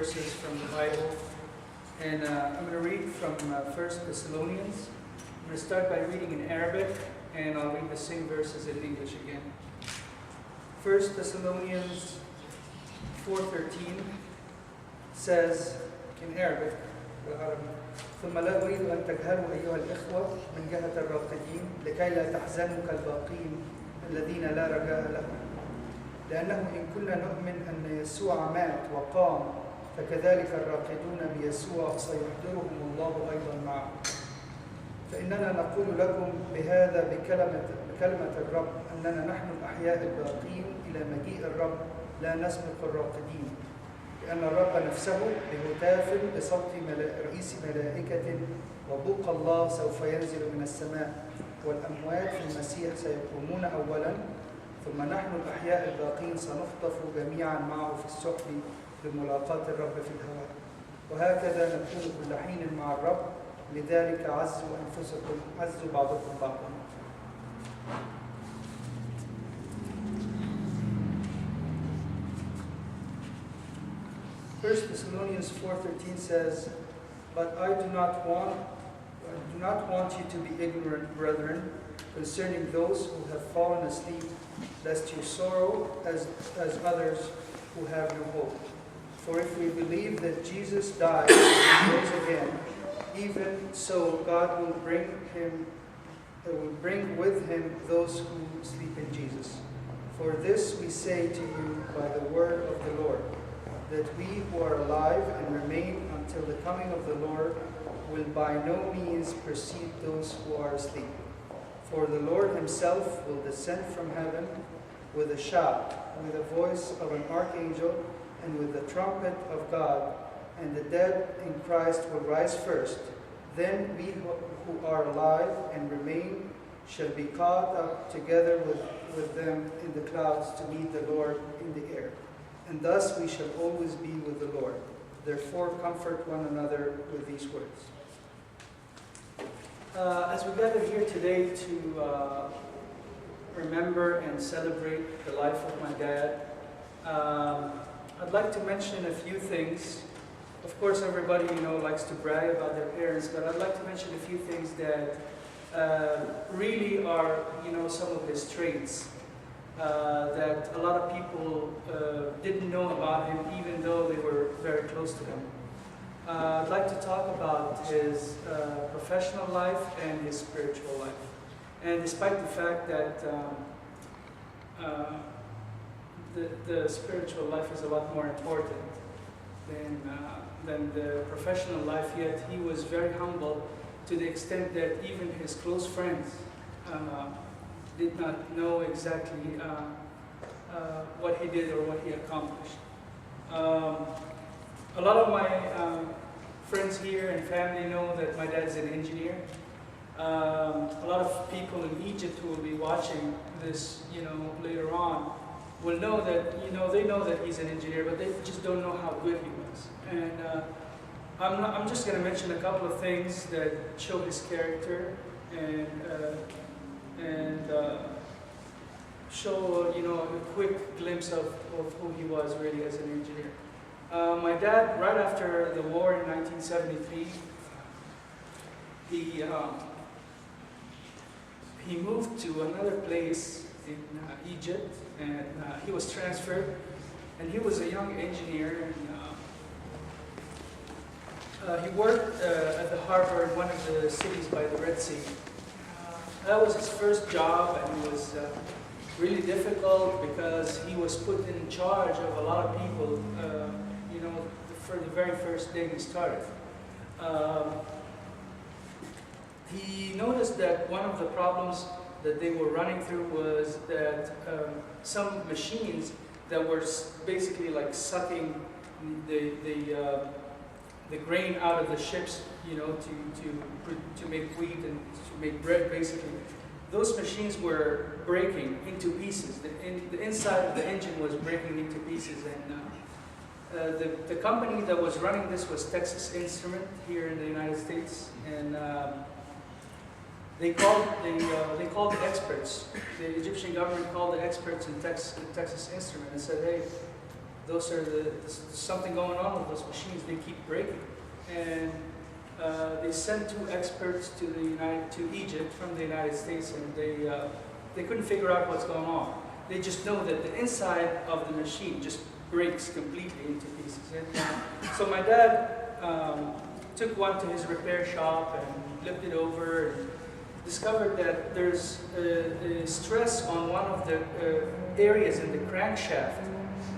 verses from the Bible. And I'm going to read from 1 Thessalonians. I'm going to start by reading in Arabic, and I'll read the same verses in English again. 1 Thessalonians 4:13 says in Arabic, ثم لا أريد أن تجهلوا أيها الإخوة من جهة الراقدين لكي لا تحزنوا كالباقين الذين لا رجاء لهم لأنه إن كنا نؤمن أن يسوع مات وقام فكذلك الراقدون بيسوع سيحضرهم الله أيضا معه فإننا نقول لكم بهذا بكلمة الرب أننا نحن الأحياء الباقين إلى مجيء الرب لا نسبق الراقدين لأن الرب نفسه بهتاف بصوت رئيس ملائكة وبوق الله سوف ينزل من السماء والأموات في المسيح سيقومون أولا ثم نحن الأحياء الباقين سنخطف جميعا معه في السحب لملاقاة الرب في الهواء وهكذا نكون كل حين مع الرب لذلك عزوا أنفسكم عزوا بعضكم بعضا. First Thessalonians 4:13 says, "But I do not want you to be ignorant, brethren, concerning those who have fallen asleep, lest you sorrow as others who have no hope. For if we believe that Jesus died and rose again, even so God will bring with him those who sleep in Jesus. For this we say to you by the word of the Lord, that we who are alive and remain until the coming of the Lord will by no means precede those who are asleep. For the Lord himself will descend from heaven with a shout, with the voice of an archangel, and with the trumpet of God, and the dead in Christ will rise first. Then we who are alive and remain shall be caught up together with them in the clouds to meet the Lord in the air. And thus we shall always be with the Lord. Therefore comfort one another with these words." As we gather here today to remember and celebrate the life of my dad, I'd like to mention a few things. Of course, everybody likes to brag about their parents, but I'd like to mention a few things that really are some of his traits that a lot of people didn't know about him, even though they were very close to him. I'd like to talk about his professional life and his spiritual life. And despite the fact that the spiritual life is a lot more important than the professional life, yet he was very humble to the extent that even his close friends did not know exactly what he did or what he accomplished. A lot of my friends here and family know that my dad's an engineer. A lot of people in Egypt who will be watching this, later on, will know that, they know that he's an engineer, but they just don't know how good he was. And I'm just going to mention a couple of things that show his character and show, a quick glimpse of who he was really as an engineer. My dad, right after the war in 1973, he moved to another place in Egypt, and he was transferred, and he was a young engineer, and he worked at the harbor in one of the cities by the Red Sea. That was his first job, and it was really difficult because he was put in charge of a lot of people, for the very first day he started. He noticed that one of the problems that they were running through was that some machines that were basically like sucking the grain out of the ships, to make wheat and to make bread, basically. Those machines were breaking into pieces. The inside of the engine was breaking into pieces, and the company that was running this was Texas Instrument here in the United States, and they called the experts. The Egyptian government called the experts in Texas Instrument and said, "Hey, there's something going on with those machines. They keep breaking, and they sent 2 experts to Egypt from the United States, and they couldn't figure out what's going on. They just know that the inside of the machine just breaks completely into pieces. And, so my dad took one to his repair shop and looked it over and discovered that there's a stress on one of the areas in the crankshaft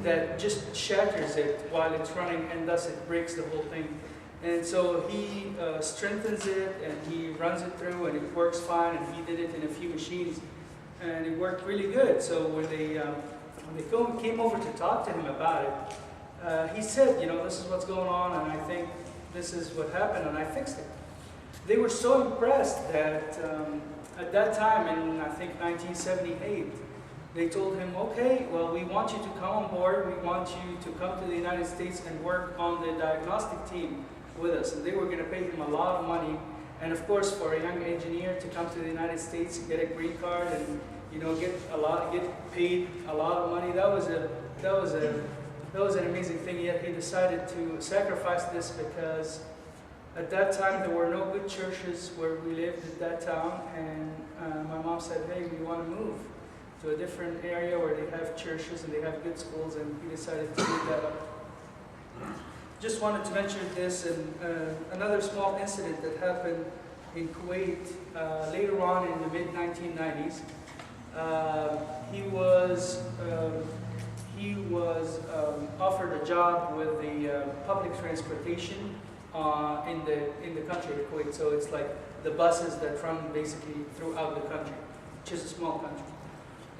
that just shatters it while it's running, and thus it breaks the whole thing. And so he strengthens it and he runs it through, and it works fine, and he did it in a few machines, and it worked really good. So when they came over to talk to him about it, he said, this is what's going on, and I think this is what happened, and I fixed it. They were so impressed that at that time, in I think 1978, they told him, okay, well, we want you to come on board. We want you to come to the United States and work on the diagnostic team with us. And they were going to pay him a lot of money. And of course, for a young engineer to come to the United States, get a green card, and get paid a lot of money, that was an amazing thing. Yet he decided to sacrifice this because at that time there were no good churches where we lived at that town, and my mom said, hey, we want to move to a different area where they have churches and they have good schools, and he decided to give that up. Just wanted to mention this, and another small incident that happened in Kuwait later on in the mid-1990s. He was offered a job with the public transportation in the country of Kuwait. So it's like the buses that run basically throughout the country, which is a small country.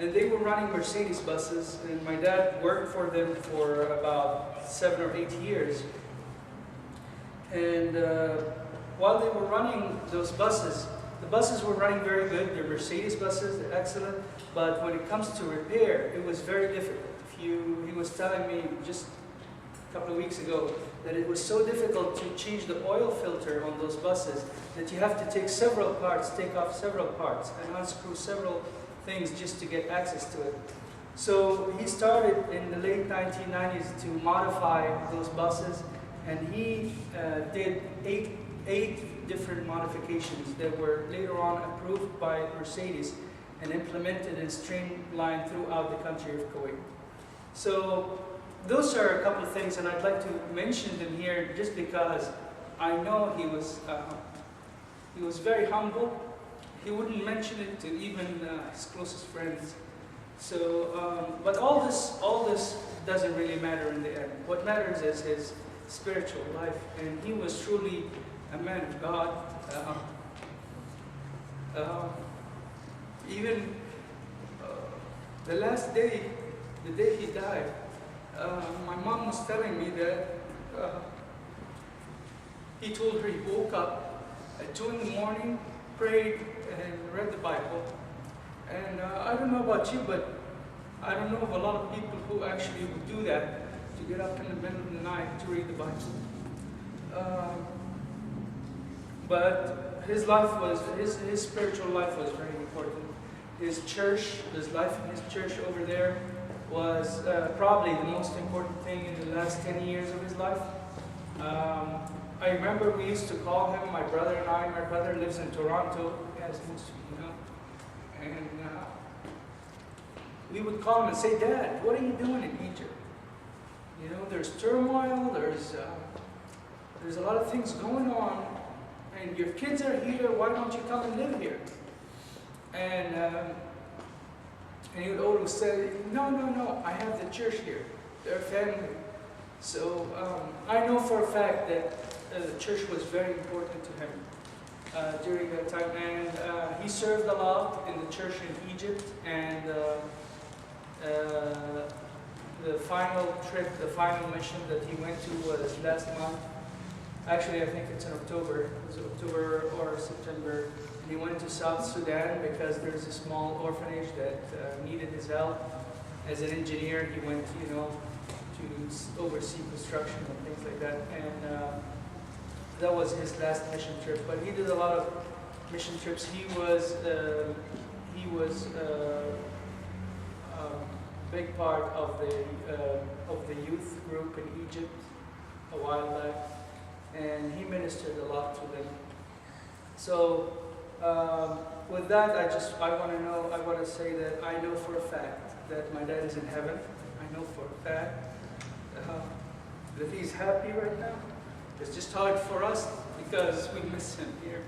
And they were running Mercedes buses, and my dad worked for them for about 7 or 8 years. And while they were running those buses, the buses were running very good. They're Mercedes buses, they're excellent. But when it comes to repair, it was very difficult. He was telling me just a couple of weeks ago that it was so difficult to change the oil filter on those buses that you have to take off several parts, and unscrew several things just to get access to it. So he started in the late 1990s to modify those buses, and he did eight different modifications that were later on approved by Mercedes and implemented and streamlined throughout the country of Kuwait. So those are a couple of things, and I'd like to mention them here just because I know he was very humble. He wouldn't mention it to even his closest friends. So, but all this doesn't really matter in the end. What matters is his spiritual life, and he was truly a man of God. Even the last day, the day he died, my mom was telling me that he told her he woke up at 2 in the morning, prayed, and read the Bible. And I don't know about you, but I don't know of a lot of people who actually would do that, to get up in the middle of the night to read the Bible. But his life was, his spiritual life was very important. His church, his life in his church over there was probably the most important thing in the last 10 years of his life. I remember we used to call him, my brother and I. My brother lives in Toronto, as most of you know. And we would call him and say, Dad, what are you doing in Egypt? You know, there's turmoil, there's a lot of things going on, and your kids are here, why don't you come and live here? And he would always say, no, I have the church here, they're family. So I know for a fact that the church was very important to him during that time, and he served a lot in the church in Egypt, and the final trip, the final mission that he went to was last month. Actually, I think it's in October. It was October or September. And he went to South Sudan because there's a small orphanage that needed his help. As an engineer, he went, to oversee construction and things like that. And that was his last mission trip. But he did a lot of mission trips. He was big part of the youth group in Egypt a while back, and he ministered a lot to them. So with that, I want to say that I know for a fact that my dad is in heaven. I know for a fact that he's happy right now. It's just hard for us because we miss him here.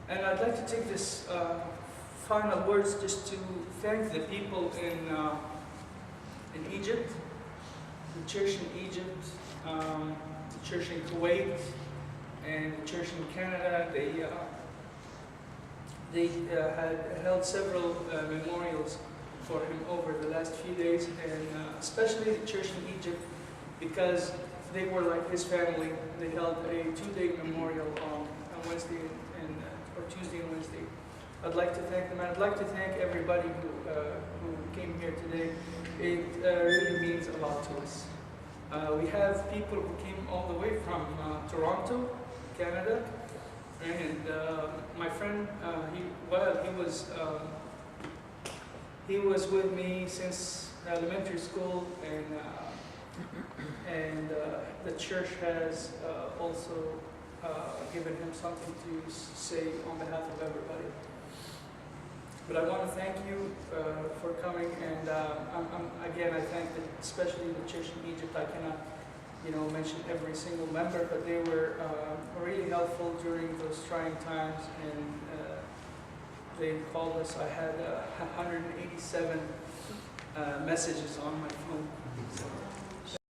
And I'd like to take this final words just to thank the people in Egypt, the church in Egypt, the church in Kuwait, and the church in Canada. They had held several memorials for him over the last few days, and especially the church in Egypt, because they were like his family. They held a 2-day memorial on Wednesday or Tuesday and Wednesday. I'd like to thank them, and I'd like to thank everybody who came here today. It really means a lot to us. We have people who came all the way from Toronto, Canada, and my friend, he was with me since elementary school, and the church has also given him something to say on behalf of everybody. But I want to thank you for coming, and again, I thank especially the church in Egypt. I cannot, mention every single member, but they were really helpful during those trying times, and they called us. I had 187 messages on my phone. So,